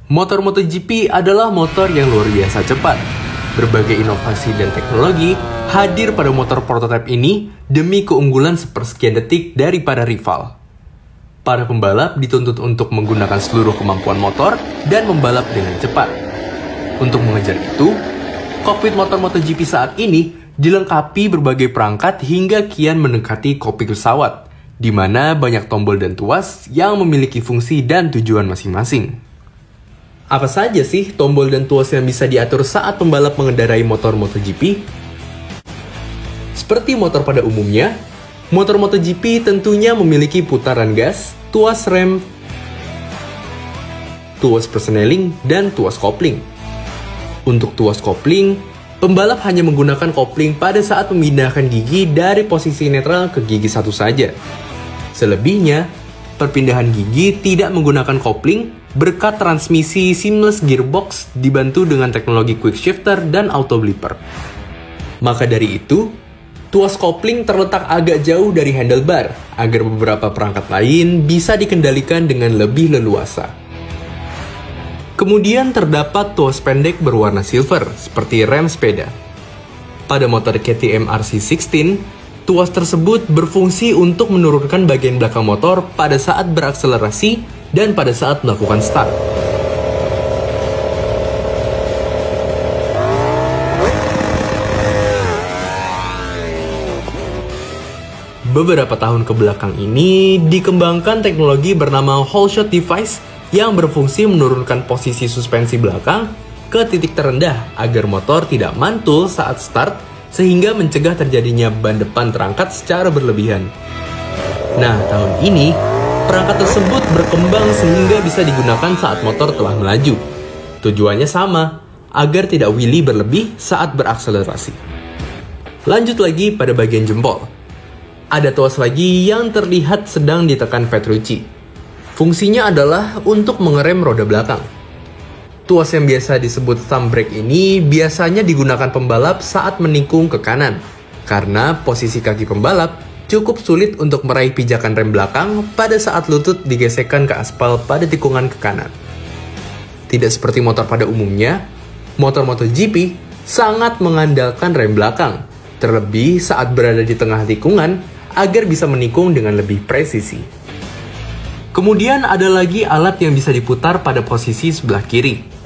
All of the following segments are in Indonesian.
Motor MotoGP adalah motor yang luar biasa cepat. Berbagai inovasi dan teknologi hadir pada motor prototipe ini demi keunggulan sepersekian detik dari para rival. Para pembalap dituntut untuk menggunakan seluruh kemampuan motor dan membalap dengan cepat. Untuk mengejar itu, kokpit motor MotoGP saat ini dilengkapi berbagai perangkat hingga kian mendekati kokpit pesawat, di mana banyak tombol dan tuas yang memiliki fungsi dan tujuan masing-masing. Apa saja sih tombol dan tuas yang bisa diatur saat pembalap mengendarai motor MotoGP? Seperti motor pada umumnya, motor MotoGP tentunya memiliki putaran gas, tuas rem, tuas persneling, dan tuas kopling. Untuk tuas kopling, pembalap hanya menggunakan kopling pada saat memindahkan gigi dari posisi netral ke gigi satu saja. Selebihnya, perpindahan gigi tidak menggunakan kopling berkat transmisi seamless gearbox dibantu dengan teknologi quick shifter dan auto blipper. Maka dari itu, tuas kopling terletak agak jauh dari handlebar agar beberapa perangkat lain bisa dikendalikan dengan lebih leluasa. Kemudian terdapat tuas pendek berwarna silver seperti rem sepeda. Pada motor KTM RC16, tuas tersebut berfungsi untuk menurunkan bagian belakang motor pada saat berakselerasi dan pada saat melakukan start. Beberapa tahun ke belakang ini dikembangkan teknologi bernama whole shot device yang berfungsi menurunkan posisi suspensi belakang ke titik terendah agar motor tidak mantul saat start sehingga mencegah terjadinya ban depan terangkat secara berlebihan. Nah, tahun ini perangkat tersebut berkembang sehingga bisa digunakan saat motor telah melaju. Tujuannya sama, agar tidak wheelie berlebih saat berakselerasi. Lanjut lagi pada bagian jempol. Ada tuas lagi yang terlihat sedang ditekan Petrucci. Fungsinya adalah untuk mengerem roda belakang. Tuas yang biasa disebut thumb brake ini biasanya digunakan pembalap saat menikung ke kanan, karena posisi kaki pembalap cukup sulit untuk meraih pijakan rem belakang pada saat lutut digesekkan ke aspal pada tikungan ke kanan. Tidak seperti motor pada umumnya, motor MotoGP sangat mengandalkan rem belakang, terlebih saat berada di tengah tikungan agar bisa menikung dengan lebih presisi. Kemudian ada lagi alat yang bisa diputar pada posisi sebelah kiri.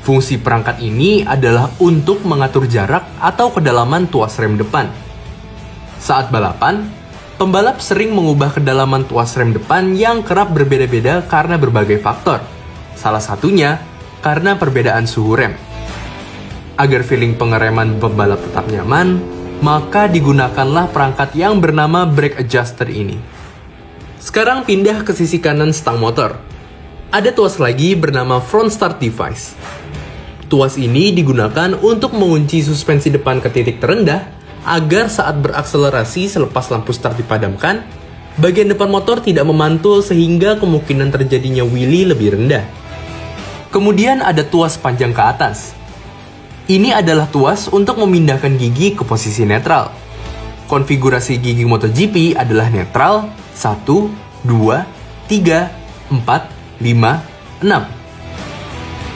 Fungsi perangkat ini adalah untuk mengatur jarak atau kedalaman tuas rem depan. Saat balapan, pembalap sering mengubah kedalaman tuas rem depan yang kerap berbeda-beda karena berbagai faktor. Salah satunya karena perbedaan suhu rem. Agar feeling pengereman pembalap tetap nyaman, maka digunakanlah perangkat yang bernama brake adjuster ini. Sekarang pindah ke sisi kanan stang motor. Ada tuas lagi bernama front start device. Tuas ini digunakan untuk mengunci suspensi depan ke titik terendah agar saat berakselerasi selepas lampu start dipadamkan, bagian depan motor tidak memantul sehingga kemungkinan terjadinya wheelie lebih rendah. Kemudian ada tuas panjang ke atas. Ini adalah tuas untuk memindahkan gigi ke posisi netral. Konfigurasi gigi MotoGP adalah netral, 1, 2, 3, 4, 5, 6.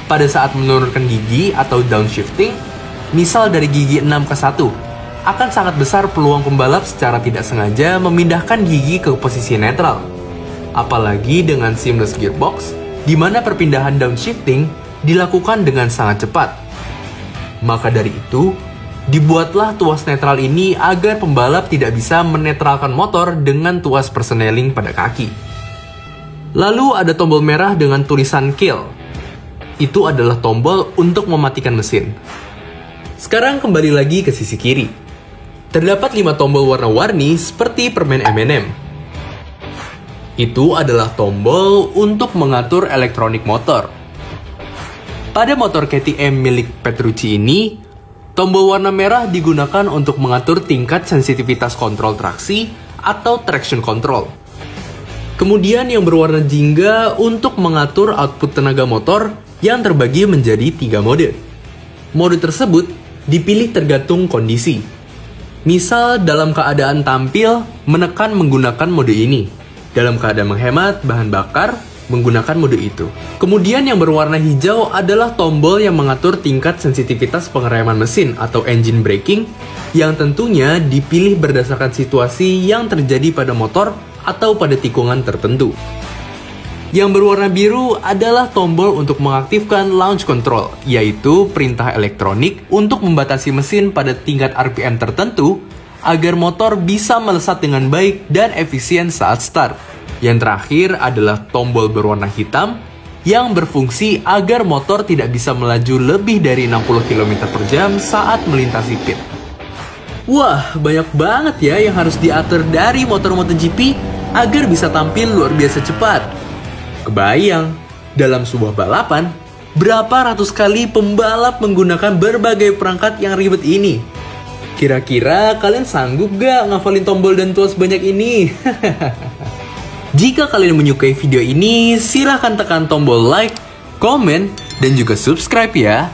Pada saat menurunkan gigi atau downshifting, misal dari gigi 6 ke 1, akan sangat besar peluang pembalap secara tidak sengaja memindahkan gigi ke posisi netral. Apalagi dengan seamless gearbox, di mana perpindahan downshifting dilakukan dengan sangat cepat. Maka dari itu, dibuatlah tuas netral ini agar pembalap tidak bisa menetralkan motor dengan tuas persneling pada kaki. Lalu ada tombol merah dengan tulisan kill. Itu adalah tombol untuk mematikan mesin. Sekarang kembali lagi ke sisi kiri. Terdapat 5 tombol warna-warni seperti permen M&M. Itu adalah tombol untuk mengatur elektronik motor. Pada motor KTM milik Petrucci ini, tombol warna merah digunakan untuk mengatur tingkat sensitivitas kontrol traksi atau traction control. Kemudian yang berwarna jingga untuk mengatur output tenaga motor yang terbagi menjadi 3 mode. Mode tersebut dipilih tergantung kondisi. Misal dalam keadaan tampil, menekan menggunakan mode ini. Dalam keadaan menghemat bahan bakar, menggunakan mode itu. Kemudian yang berwarna hijau adalah tombol yang mengatur tingkat sensitivitas pengereman mesin atau engine braking yang tentunya dipilih berdasarkan situasi yang terjadi pada motor atau pada tikungan tertentu. Yang berwarna biru adalah tombol untuk mengaktifkan launch control, yaitu perintah elektronik untuk membatasi mesin pada tingkat RPM tertentu agar motor bisa melesat dengan baik dan efisien saat start. Yang terakhir adalah tombol berwarna hitam yang berfungsi agar motor tidak bisa melaju lebih dari 60 km per jam saat melintasi pit. Wah, banyak banget ya yang harus diatur dari motor MotoGP agar bisa tampil luar biasa cepat. Kebayang, dalam sebuah balapan, berapa ratus kali pembalap menggunakan berbagai perangkat yang ribet ini? Kira-kira kalian sanggup gak ngafalin tombol dan tool sebanyak ini? Jika kalian menyukai video ini, silahkan tekan tombol like, komen, dan juga subscribe ya.